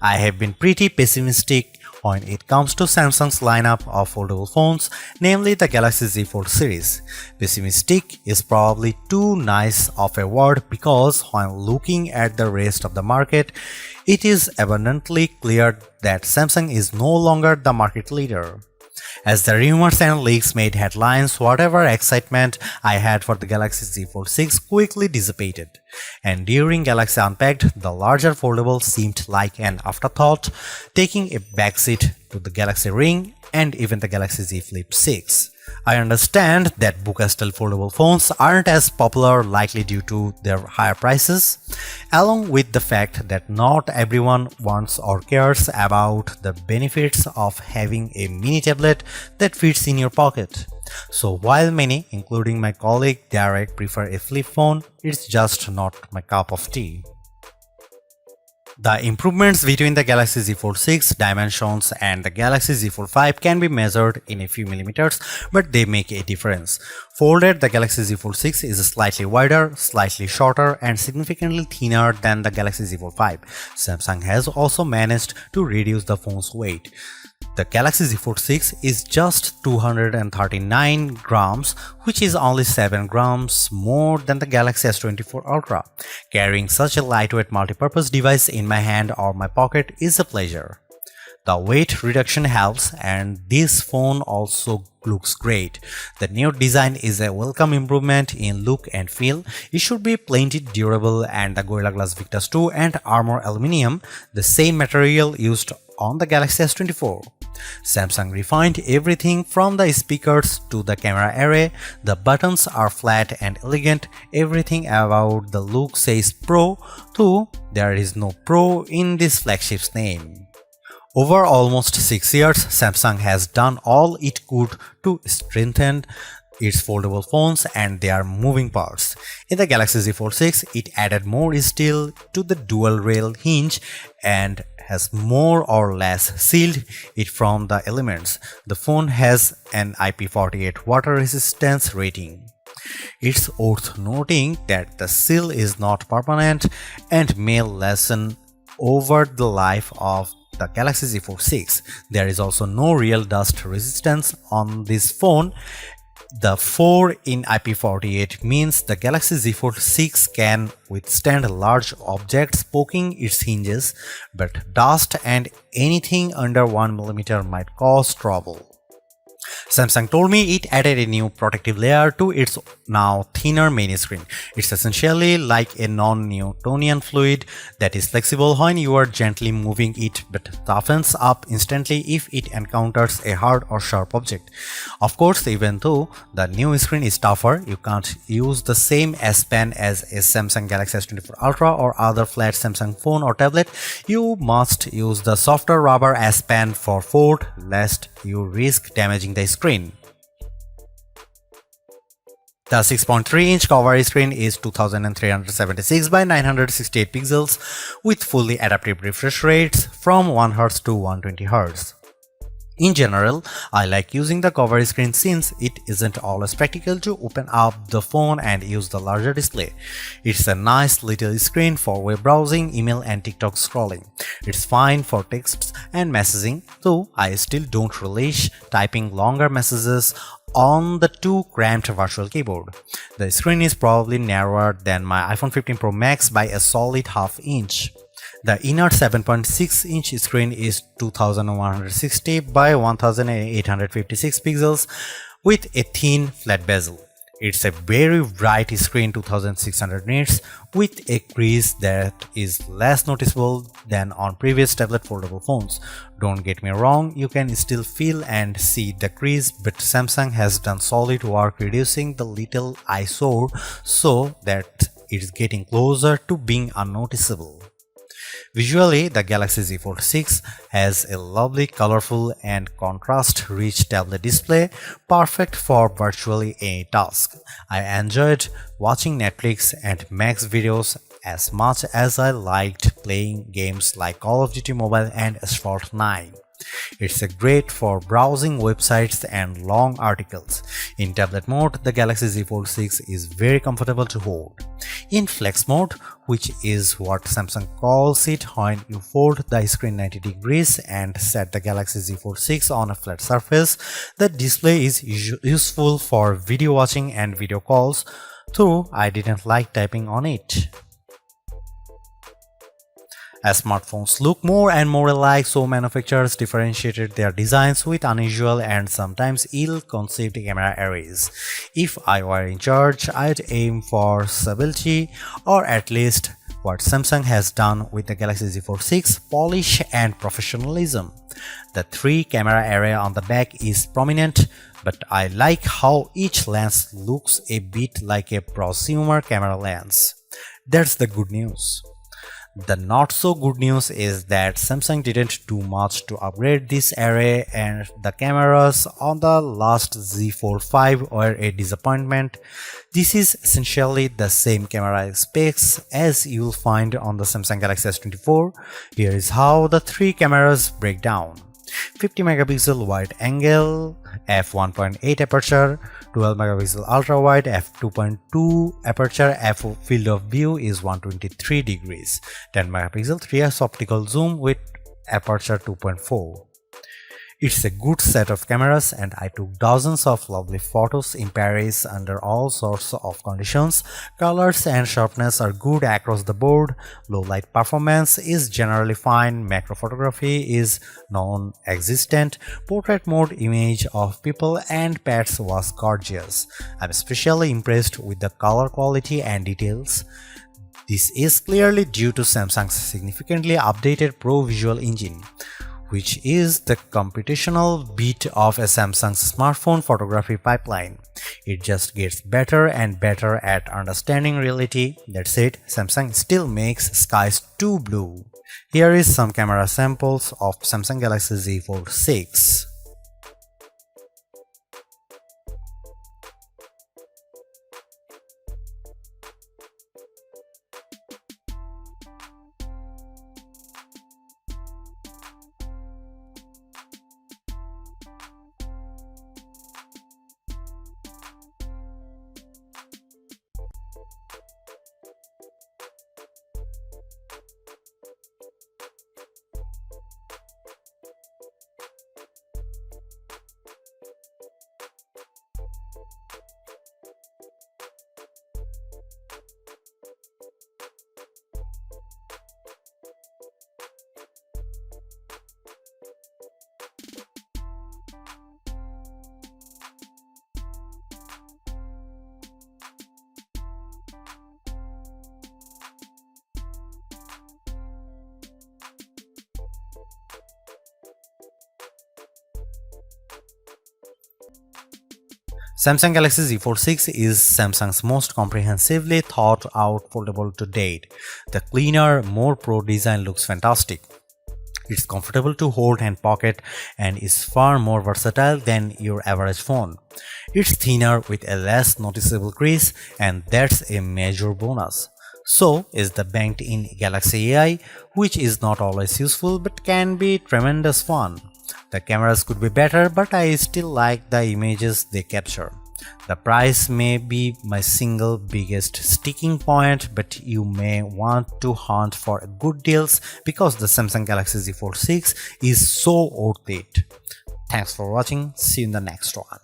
I have been pretty pessimistic when it comes to Samsung's lineup of foldable phones, namely the Galaxy Z Fold series. Pessimistic is probably too nice of a word because when looking at the rest of the market, it is abundantly clear that Samsung is no longer the market leader. As the rumors and leaks made headlines, whatever excitement I had for the Galaxy Z Fold 6 quickly dissipated. And during Galaxy Unpacked, the larger foldable seemed like an afterthought, taking a backseat to the Galaxy Ring and even the Galaxy Z Flip 6. I understand that Buca-style foldable phones aren't as popular, likely due to their higher prices, along with the fact that not everyone wants or cares about the benefits of having a mini tablet that fits in your pocket. So while many, including my colleague Derek, prefer a flip phone, it's just not my cup of tea. The improvements between the Galaxy Z Fold 6 dimensions and the Galaxy Z Fold 5 can be measured in a few millimeters, but they make a difference. Folded, the Galaxy Z Fold 6 is slightly wider, slightly shorter, and significantly thinner than the Galaxy Z Fold 5. Samsung has also managed to reduce the phone's weight. The Galaxy Z Fold 6 is just 239 grams, which is only 7 grams more than the Galaxy S24 Ultra. Carrying such a lightweight multi-purpose device in my hand or my pocket is a pleasure. The weight reduction helps, and this phone also looks great. The new design is a welcome improvement in look and feel. It should be plenty durable, and the Gorilla Glass Victus 2 and Armor Aluminium, the same material used on the Galaxy S24. Samsung refined everything from the speakers to the camera array. The buttons are flat and elegant. Everything about the look says Pro, though there is no Pro in this flagship's name. Over almost 6 years, Samsung has done all it could to strengthen its foldable phones and their moving parts. In the Galaxy Z Fold 6, it added more steel to the dual rail hinge and has more or less sealed it from the elements. The phone has an IP48 water resistance rating. It's worth noting that the seal is not permanent and may lessen over the life of the Galaxy Z Fold 6. There is also no real dust resistance on this phone. The 4 in IP48 means the Galaxy Z Fold 6 can withstand large objects poking its hinges, but dust and anything under 1 mm might cause trouble. Samsung told me it added a new protective layer to its now thinner main screen. It's essentially like a non-Newtonian fluid that is flexible when you are gently moving it but toughens up instantly if it encounters a hard or sharp object. Of course, even though the new screen is tougher, you can't use the same S Pen as a Samsung Galaxy S24 Ultra or other flat Samsung phone or tablet. You must use the softer rubber S Pen for fold, lest you risk damaging the screen. The 6.3-inch cover screen is 2376 by 968 pixels with fully adaptive refresh rates from 1Hz to 120Hz. In general, I like using the cover screen since it isn't always practical to open up the phone and use the larger display. It's a nice little screen for web browsing, email and TikTok scrolling. It's fine for texts and messaging, though I still don't relish typing longer messages on the too cramped virtual keyboard. The screen is probably narrower than my iPhone 15 Pro Max by a solid half inch. The inner 7.6-inch screen is 2160 by 1856 pixels with a thin flat bezel. It's a very bright screen, 2600 nits, with a crease that is less noticeable than on previous tablet foldable phones. Don't get me wrong, you can still feel and see the crease, but Samsung has done solid work reducing the little eyesore so that it's getting closer to being unnoticeable. Visually, the Galaxy Z Fold 6 has a lovely, colorful and contrast-rich tablet display, perfect for virtually any task. I enjoyed watching Netflix and Max videos as much as I liked playing games like Call of Duty Mobile and Asphalt 9. It's a great for browsing websites and long articles. In tablet mode, the Galaxy Z Fold 6 is very comfortable to hold. In flex mode, which is what Samsung calls it when you fold the screen 90 degrees and set the Galaxy Z Fold 6 on a flat surface, the display is useful for video watching and video calls, though I didn't like typing on it. As smartphones look more and more alike, so manufacturers differentiated their designs with unusual and sometimes ill-conceived camera arrays. If I were in charge, I'd aim for stability, or at least what Samsung has done with the Galaxy Z Fold 6, polish and professionalism. The 3-camera array on the back is prominent, but I like how each lens looks a bit like a prosumer camera lens. That's the good news. The not so good news is that Samsung didn't do much to upgrade this array, and the cameras on the last Z Fold 5 were a disappointment. This is essentially the same camera specs as you'll find on the Samsung Galaxy S24. Here is how the 3 cameras break down. 50 megapixel wide angle, f1.8 aperture, 12 megapixel ultra wide, f2.2 aperture, field of view is 123 degrees, 10 megapixel 3x optical zoom with aperture 2.4. It's a good set of cameras, and I took dozens of lovely photos in Paris under all sorts of conditions. Colors and sharpness are good across the board, low light performance is generally fine, macro photography is non-existent, portrait mode image of people and pets was gorgeous. I'm especially impressed with the color quality and details. This is clearly due to Samsung's significantly updated Pro Visual Engine, which is the computational bit of a Samsung's smartphone photography pipeline. It just gets better and better at understanding reality. That said, Samsung still makes skies too blue. Here is some camera samples of Samsung Galaxy Z Fold 6. Samsung Galaxy Z Fold 6 is Samsung's most comprehensively thought out foldable to date. The cleaner, more pro design looks fantastic. It's comfortable to hold and pocket and is far more versatile than your average phone. It's thinner with a less noticeable crease, and that's a major bonus. So is the banked-in Galaxy AI, which is not always useful but can be tremendous fun. The cameras could be better, but I still like the images they capture. The price may be my single biggest sticking point, but you may want to hunt for good deals because the Samsung Galaxy Z Fold 6 is so worth it. Thanks for watching. See you in the next one.